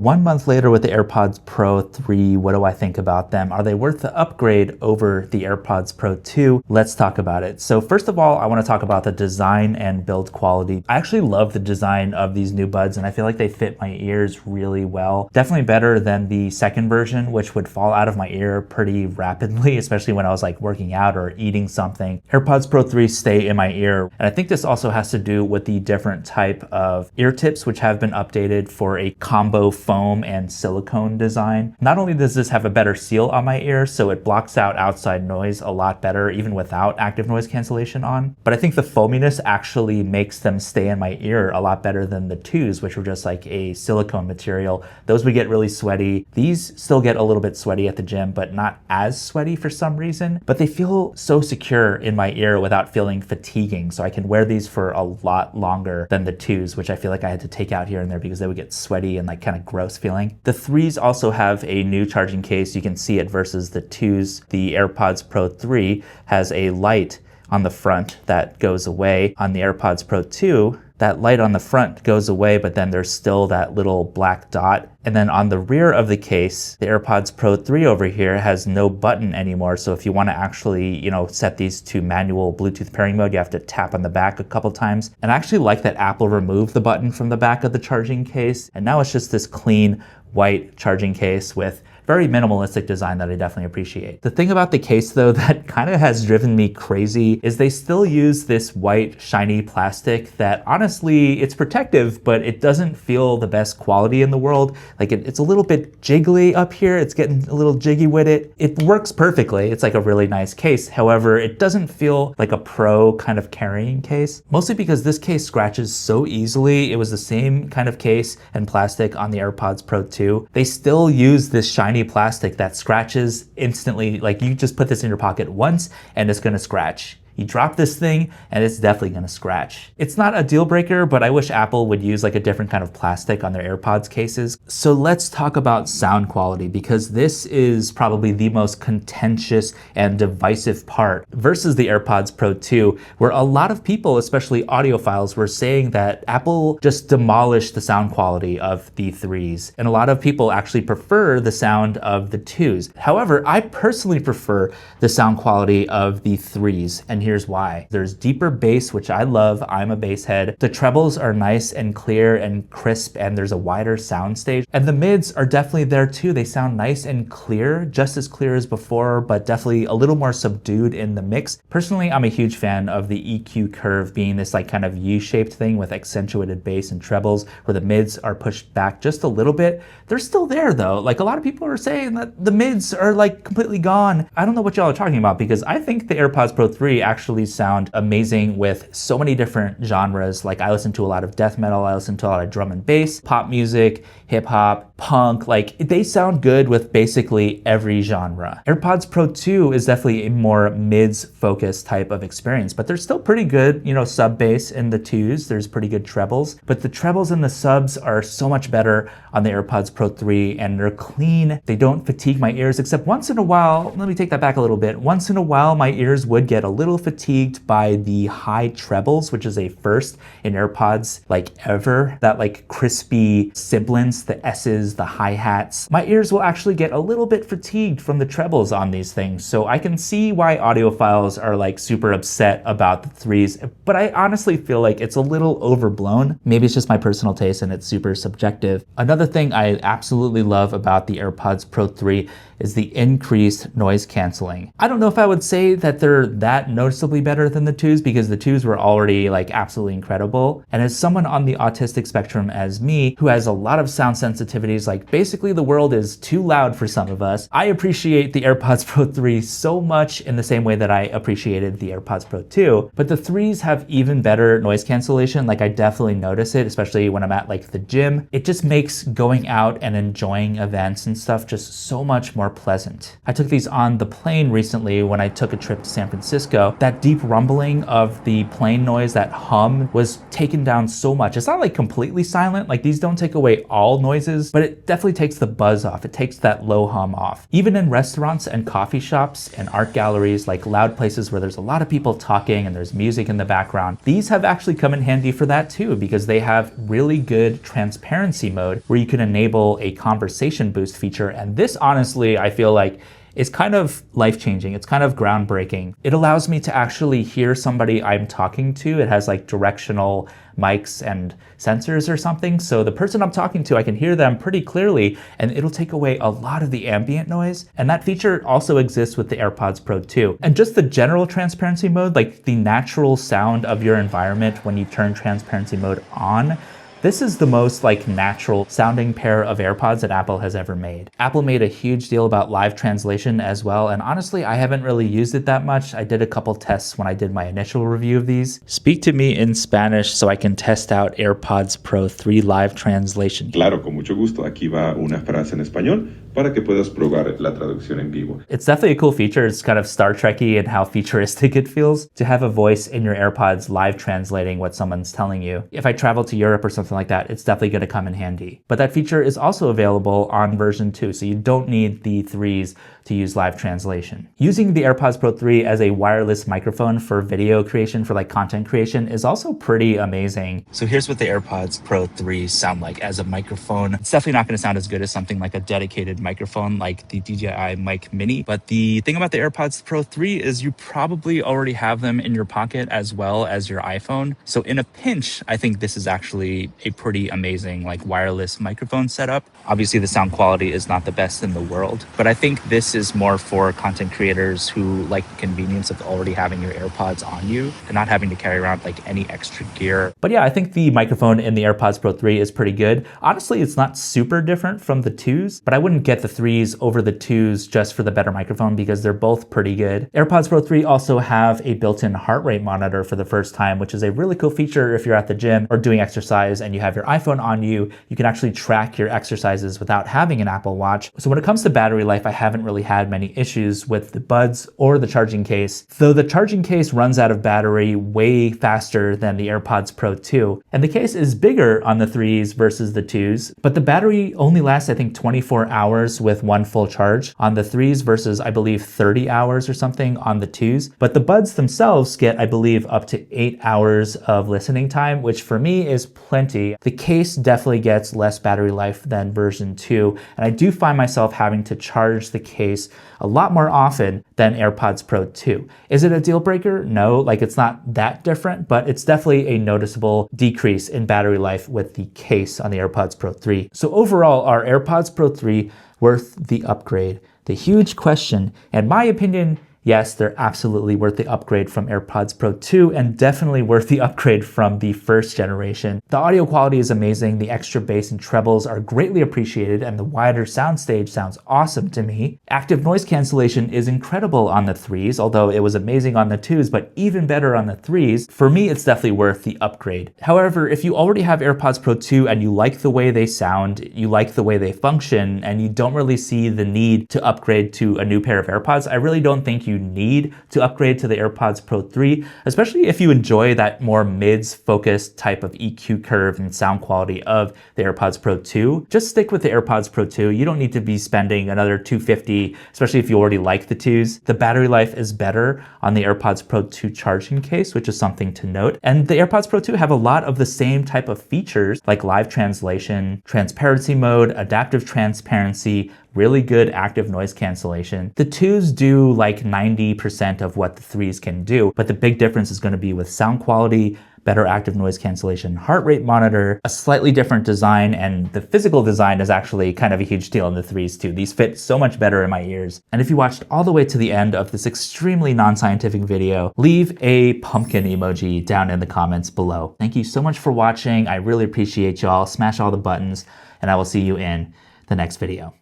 1 month later with the AirPods Pro 3, what do I think about them? Are they worth the upgrade over the AirPods Pro 2? Let's talk about it. So first of all, I want to talk about the design and build quality. I actually love the design of these new buds and I feel like they fit my ears really well. Definitely better than the second version, which would fall out of my ear pretty rapidly, especially when I was like working out or eating something. AirPods Pro 3 stay in my ear. And I think this also has to do with the different type of ear tips, which have been updated for a combo foam and silicone design. Not only does this have a better seal on my ear, so it blocks out outside noise a lot better even without active noise cancellation on, but I think the foaminess actually makes them stay in my ear a lot better than the 2s, which were just like a silicone material. Those would get really sweaty. These still get a little bit sweaty at the gym, but not as sweaty for some reason, but they feel so secure in my ear without feeling fatiguing. So I can wear these for a lot longer than the 2s, which I feel like I had to take out here and there because they would get sweaty and like kind of gross feeling. The 3s also have a new charging case. You can see it versus the 2s. The AirPods Pro 3 has a light on the front that goes away. On the AirPods Pro 2, that light on the front goes away, but then there's still that little black dot. And then on the rear of the case, the AirPods Pro 3 over here has no button anymore. So if you want to actually, set these to manual Bluetooth pairing mode, you have to tap on the back a couple times. And I actually like that Apple removed the button from the back of the charging case. And now it's just this clean white charging case with very minimalistic design that I definitely appreciate. The thing about the case though that kind of has driven me crazy is they still use this white shiny plastic that honestly it's protective, but it doesn't feel the best quality in the world. Like it's a little bit jiggly up here. It's getting a little jiggy with it. It works perfectly. It's like a really nice case. However, it doesn't feel like a pro kind of carrying case, mostly because this case scratches so easily. It was the same kind of case and plastic on the AirPods Pro 2. They still use this shiny plastic that scratches instantly. Like you just put this in your pocket once and it's gonna scratch. You drop this thing and it's definitely gonna scratch. It's not a deal breaker, but I wish Apple would use like a different kind of plastic on their AirPods cases. So let's talk about sound quality, because this is probably the most contentious and divisive part versus the AirPods Pro 2, where a lot of people, especially audiophiles, were saying that Apple just demolished the sound quality of the 3s. And a lot of people actually prefer the sound of the 2s. However, I personally prefer the sound quality of the 3s. And here's why. There's deeper bass, which I love. I'm a bass head. The trebles are nice and clear and crisp, and there's a wider sound stage. And the mids are definitely there too. They sound nice and clear, just as clear as before, but definitely a little more subdued in the mix. Personally, I'm a huge fan of the EQ curve being this like kind of U-shaped thing with accentuated bass and trebles where the mids are pushed back just a little bit. They're still there though. Like a lot of people are saying that the mids are like completely gone. I don't know what y'all are talking about, because I think the AirPods Pro 3 actually sound amazing with so many different genres. Like I listen to a lot of death metal, I listen to a lot of drum and bass, pop music, hip hop, punk. Like they sound good with basically every genre. AirPods Pro 2 is definitely a more mids focused type of experience, but they're still pretty good, sub bass in the 2s. There's pretty good trebles, but the trebles and the subs are so much better on the AirPods Pro 3, and they're clean. They don't fatigue my ears, except once in a while, let me take that back a little bit. Once in a while, my ears would get a little fatigued by the high trebles, which is a first in AirPods like ever. That like crispy sibilance, the S's, the hi-hats. My ears will actually get a little bit fatigued from the trebles on these things. So I can see why audiophiles are like super upset about the 3s, but I honestly feel like it's a little overblown. Maybe it's just my personal taste and it's super subjective. Another thing I absolutely love about the AirPods Pro 3 is the increased noise canceling. I don't know if I would say that they're that noticeably better than the 2s, because the 2s were already like absolutely incredible. And as someone on the autistic spectrum as me, who has a lot of sound sensitivities, like basically the world is too loud for some of us, I appreciate the AirPods Pro 3 so much in the same way that I appreciated the AirPods Pro 2. But the 3s have even better noise cancellation. Like I definitely notice it, especially when I'm at like the gym. It just makes going out and enjoying events and stuff just so much more pleasant. I took these on the plane recently when I took a trip to San Francisco, that deep rumbling of the plane noise, that hum, was taken down so much. It's not like completely silent, like these don't take away all noises, but it definitely takes the buzz off. It takes that low hum off. Even in restaurants and coffee shops and art galleries, like loud places where there's a lot of people talking and there's music in the background, these have actually come in handy for that too, because they have really good transparency mode where you can enable a conversation boost feature. And this, honestly, I feel like is kind of life-changing. It's kind of groundbreaking. It allows me to actually hear somebody I'm talking to. It has like directional mics and sensors or something. So the person I'm talking to, I can hear them pretty clearly, and it'll take away a lot of the ambient noise. And that feature also exists with the AirPods Pro 2. And just the general transparency mode, like the natural sound of your environment when you turn transparency mode on, this is the most like natural sounding pair of AirPods that Apple has ever made. Apple made a huge deal about live translation as well, and honestly, I haven't really used it that much. I did a couple tests when I did my initial review of these. Speak to me in Spanish so I can test out AirPods Pro 3 live translation. Claro, con mucho gusto. Aquí va una frase en español para que puedas probar la traducción en vivo. It's definitely a cool feature. It's kind of Star Trek-y in how futuristic it feels to have a voice in your AirPods live translating what someone's telling you. If I travel to Europe or something like that, it's definitely going to come in handy. But that feature is also available on version 2, so you don't need the 3s to use live translation. Using the AirPods Pro 3 as a wireless microphone for video creation, for like content creation, is also pretty amazing. So here's what the AirPods Pro 3 sound like as a microphone. It's definitely not going to sound as good as something like a dedicated microphone like the DJI Mic Mini. But the thing about the AirPods Pro 3 is you probably already have them in your pocket as well as your iPhone. So in a pinch, I think this is actually a pretty amazing like wireless microphone setup. Obviously the sound quality is not the best in the world, but I think this is more for content creators who like the convenience of already having your AirPods on you and not having to carry around like any extra gear. But yeah, I think the microphone in the AirPods Pro 3 is pretty good. Honestly, it's not super different from the 2s, but I wouldn't get the 3s over the 2s just for the better microphone because they're both pretty good. AirPods Pro 3 also have a built-in heart rate monitor for the first time, which is a really cool feature if you're at the gym or doing exercise and you have your iPhone on you. You can actually track your exercises without having an Apple Watch. So when it comes to battery life, I haven't really had many issues with the buds or the charging case, though the charging case runs out of battery way faster than the AirPods Pro 2. And the case is bigger on the 3s versus the 2s, but the battery only lasts, I think, 24 hours with one full charge on the 3s versus, I believe, 30 hours or something on the 2s. But the buds themselves get, I believe, up to 8 hours of listening time, which for me is plenty. The case definitely gets less battery life than version 2, and I do find myself having to charge the case a lot more often than AirPods Pro 2. Is it a deal breaker? No, like it's not that different, but it's definitely a noticeable decrease in battery life with the case on the AirPods Pro 3. So overall, are AirPods Pro 3 worth the upgrade? The huge question, in my opinion, yes, they're absolutely worth the upgrade from AirPods Pro 2 and definitely worth the upgrade from the first generation. The audio quality is amazing, the extra bass and trebles are greatly appreciated, and the wider soundstage sounds awesome to me. Active noise cancellation is incredible on the 3s, although it was amazing on the 2s, but even better on the 3s. For me, it's definitely worth the upgrade. However, if you already have AirPods Pro 2 and you like the way they sound, you like the way they function, and you don't really see the need to upgrade to a new pair of AirPods, I really don't think you need to upgrade to the AirPods Pro 3, especially if you enjoy that more mids focused type of EQ curve and sound quality of the AirPods Pro 2. Just stick with the AirPods Pro 2. You don't need to be spending another $250, especially if you already like the 2s. The battery life is better on the AirPods Pro 2 charging case, which is something to note. And the AirPods Pro 2 have a lot of the same type of features like live translation, transparency mode, adaptive transparency, really good active noise cancellation. The 2s do like 90% of what the 3s can do, but the big difference is going to be with sound quality, better active noise cancellation, heart rate monitor, a slightly different design, and the physical design is actually kind of a huge deal in the 3s too. These fit so much better in my ears. And if you watched all the way to the end of this extremely non-scientific video, leave a pumpkin emoji down in the comments below. Thank you so much for watching. I really appreciate y'all. Smash all the buttons, and I will see you in the next video.